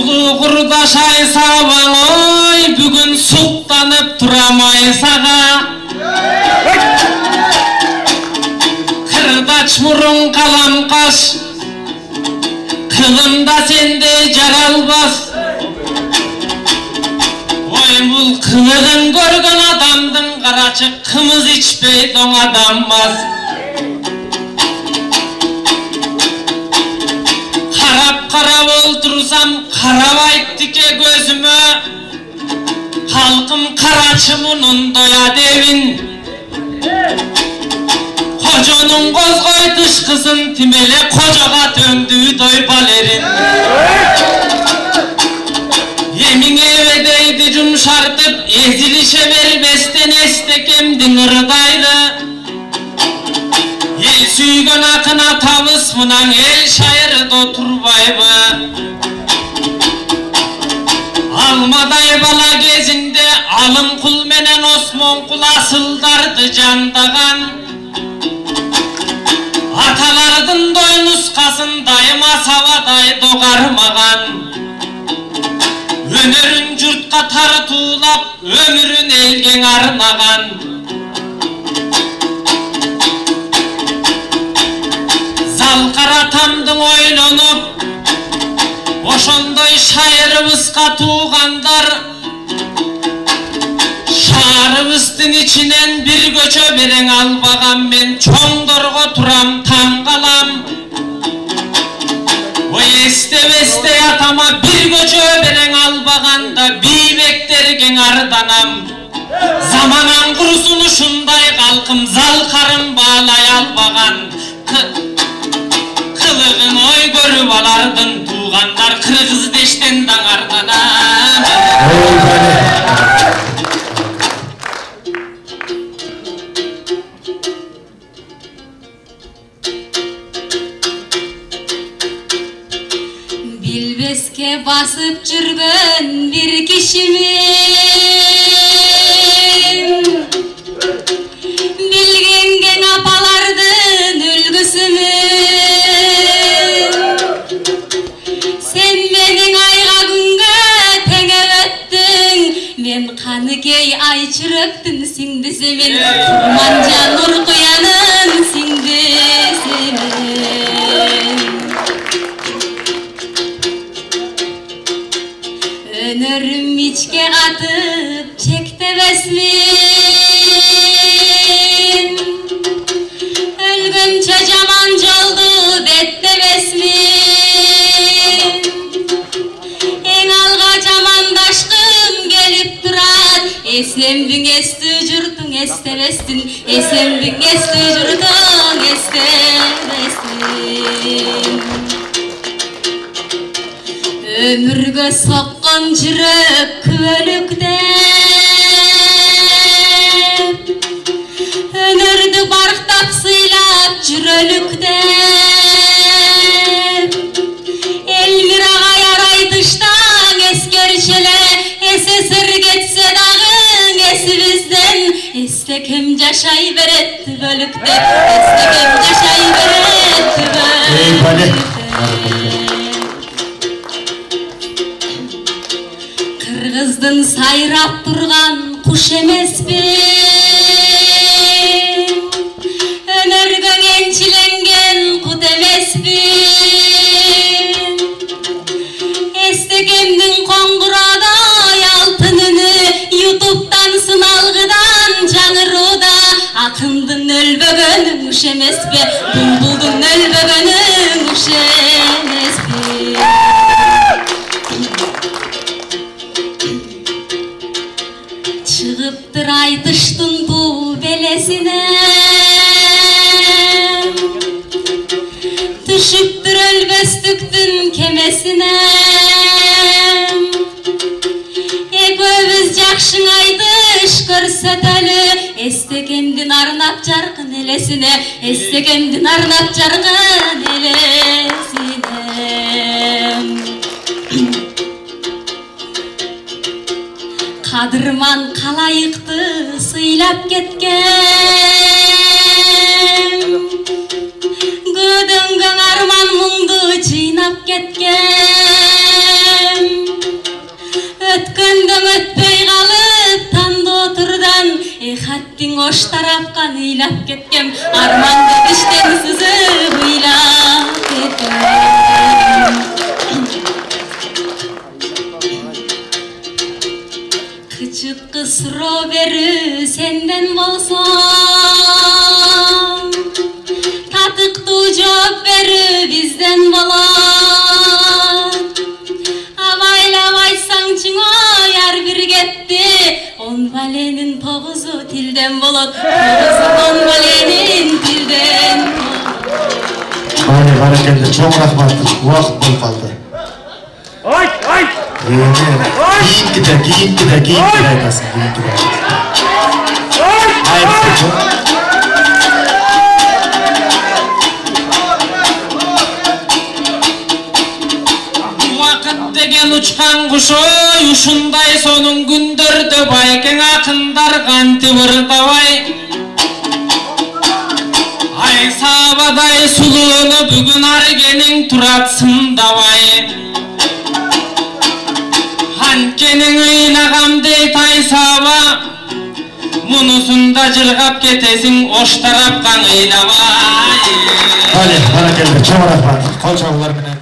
улуу курдаш Айсабаң ой бүгүн суктанып турам Айсага кырдач мурун калам каш кылымда сендей жаралбас ой бул кылыгын көргөн адамдын карачы кымыз ичпей тоң адаммас карап олтурсам карабайт тике көзүмө халкым карачы мунун доя дебин кожонун козгой тышкысын тимеле кожого төндү дойпал эрин эмиңе дейди жумшартып эзилише бербестен эстекемдин ырдайды эл сүйгөн акын атабыз мынан эл шайырда турбайбы алмадай бала кезинде алым кул менен осмон кул асылдарды жандаган аталардын дой нускасын дайыма сабадай догармаган өнөрүн журтка тартуулап өмүрүн элге арнаган каратамдың ойлонуп ошондой шайырыбызга туугандар шаарыбыздын ичинен бир көчө берең албаган мен чоңдорго турам таң калам ой эстебестей атама бир көчө берең албаганда бийбектерге арданам заманан курсун ушундай калкым залкарын баалай албаган кылыгын ой көрүп алардын туугандар кыргыз дештен даңарданам билбеске басып жүргөн бир кишимин билгенген апалардын үлгүсүмүн каныкей айчырыктын сиңдисимин манжа нур куянын сиңдисимин өнөрүм ичке катып чектебесмин өлгөнчө жаман жолду беттебесмин эң алга жамандашкым келип турат эсемдиң эстүү журтуң эстебестин эсемдиң эстүү журтуң эстебестин өмүргө соккон жүрөк күбөлүктеп өнөрдү барктап сыйлап жүрөлүктеп элмир агай айтыштан эскерчеле СССР кетсе дагы эсибизден эстекем жашай берет түбөлүктө эстекем жашай берет түбөлүктө кыргыздын сайрап турган куш эмеспин өнөргө энчиленген кут эмеспин эстекемдин коңгуроодой алтын үнү ютубтан сыналгыдан жаңырууда акындын өлбөгөнүң уш эмеспи булбулдун өлбөгөнүң уш эмеспи чыгыптыр айтыштын туу белесине түшүптүр өлбөстүктүн кемесине экөөбүз жакшы айтыш көрсөтөлү эстекемдин арнап жаркын элесине эстекемдин арнап жаркын элесине кадырман калайыкты сыйлап кеткен көдөңгөн арман муңду жыйнап кеткен ош тарапка ыйлап кеткем, арманды иштен сызып ыйлап кеткем. Кычыткы суроо берүү сенден болсо, татыктуу жооп берүү бизден болот. Абайлап айтсаңчың ой ар бир кепти, он баленин тогузу тилден болот, он баленин тилден болот. Баракелде, чоң рахмат, убакыт болуп калды. Ой! Кийинкиде айтасың, Убакыт деген учкан куш ой, ушундай сонун күндөрдө байкең акындар кантип ырдабай. Айсабадай сулууну бүгүн аргениң турат сындабай. Анткенин ыйлагам дейт Айсаба, мунусунда жыргап кетесиң ош тарапкан ыйлабай. Баракелде, чоң рахмат. Кол чабуулар менен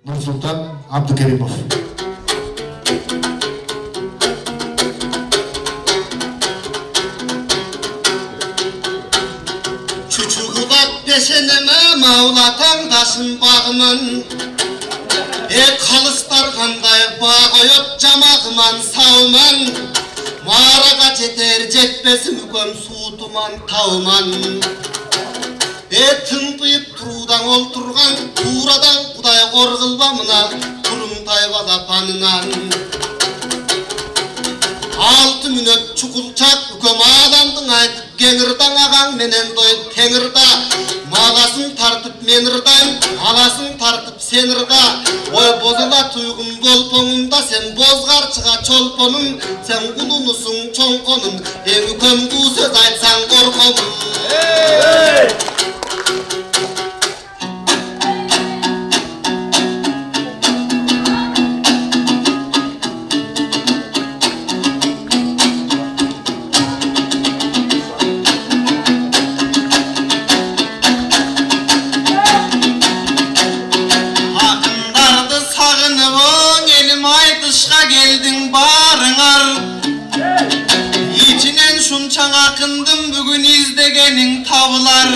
Нурсултан Абдукеримов. Чучугулап бешенеме маулатаң дашын багымын. Калыстар кандай баг коёп жамагыман сауман. Марага жетер жетпес мүкөм суутуман тауман. Тынтыйып туруудан олтурган туурадан Кудай кор кылба мына турумтай балапанынан. 6 мүнөт чукулчак үкөм адамдың айтып кеңирдаң агаң менен дой теңирда. Маласын тартып мен ырдайм, аласын тартып сен ырда. Ой бозала туйгун болпоңунда сен бозгарчыга чолпонун, сен кулунусуң чоңконун, үкөм буу сөз айтсаң коркомун. Akındım bugün izdegenin tavılar.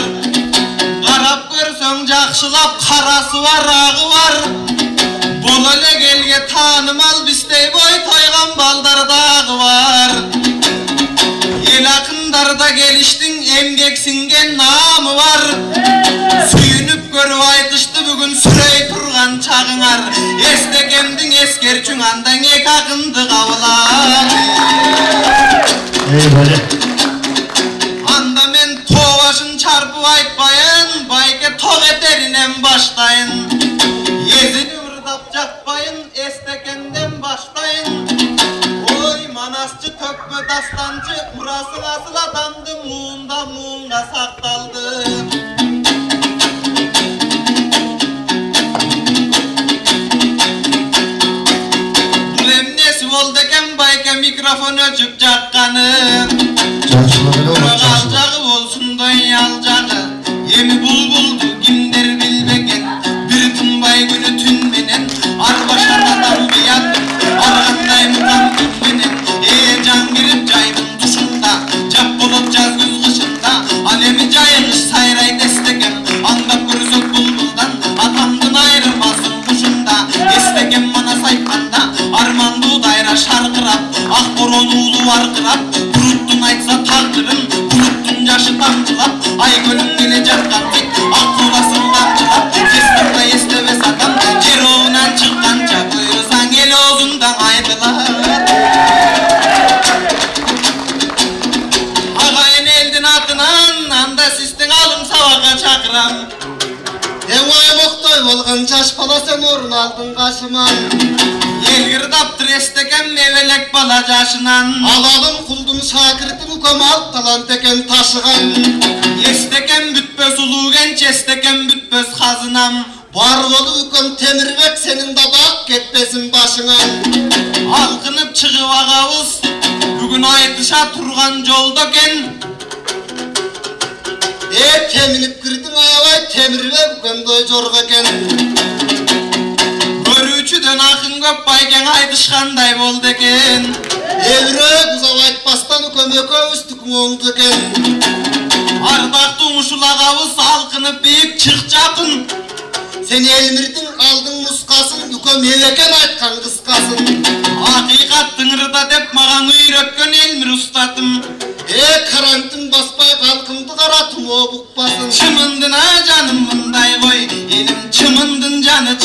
Karap görsöň jakşylap karası var, ağı var. Bol ele gelge tanımal bistey boy toygan baldar dağı var. El akındarda geliştin emgeksingen namı var. Suyunup görüp aytıştı bugün sürey turgan çağınar. Estekemdin eskerçün andan ek akındı kavılar. Anda men tovaşın çarpıp aytbayın, bayke tok eterinen başlayın. Yezini ırdap jakbayın, estekenden başlayın. Oy manasçı tökme dastancı, murası asıl adamdı, muğunda saktaldı. Bu emnesi oldeken bayke mikrofon ölçüp jakkanı. Alcağı olsun doy alcağı, yemi bulbuldu kimdir bilbegen. Bir tınbay günü tün menen, arbaşan adam biyan, argandayım tam tün menen. Can girip cayımın duşunda, cap bulup caz güz kışında. Alemi cayılış sayray destegen, andap görüsük bulbuldan. Atamdın ayrılmasın kuşunda, destegen bana sayfanda. Armandu dayra şarkırap, ah boron uğulu varkırap. Kuruttun aytsa takdırın, kuruttun yaşı tamçılap. Ay gölüm gele jakkan tek, akkulasın damçılap. Kestimda Eστебес adam, jeroğunan çıkkanca. Buyursan el ozundan aydılar. Ağayın eldin atınan, anda sistin alım savaka çakıram. Evay moktoy bolgan çaş pala sen orun aldın kaşıman. Elgir daptır esteken mevelek bala jaşınan. Alalım kuldun şakirtin ukom alt talan teken taşıgan. Esteken bütpös ulu genç, esteken bütpös hazınam. Var olu ukom Temирбек senin de bak ketmesin başına. Alkınıp çıkıp ağavuz, bugün aytışa turgan joldoken. Теминip кирдиң аябай Темирбек көмдөй жорго экен. Көрүүчүдөн акын көп байкең айтышкандай болду экен. Эбирөөк узап айтпастан көмөкөбүз түкүң оңду экен. Ардактуу ушул агабыз алкынып бийик чык жакын. Sen Elmir'din aldın muskasın, üköm eveken aytkan kıskasın. Hakikat tыңырда деп маған үйрөткөн Elmir ustatım. Karantın баспай kalkındı karatım o bukpasın. Çımındına canım mınday koy, elim çımındın canı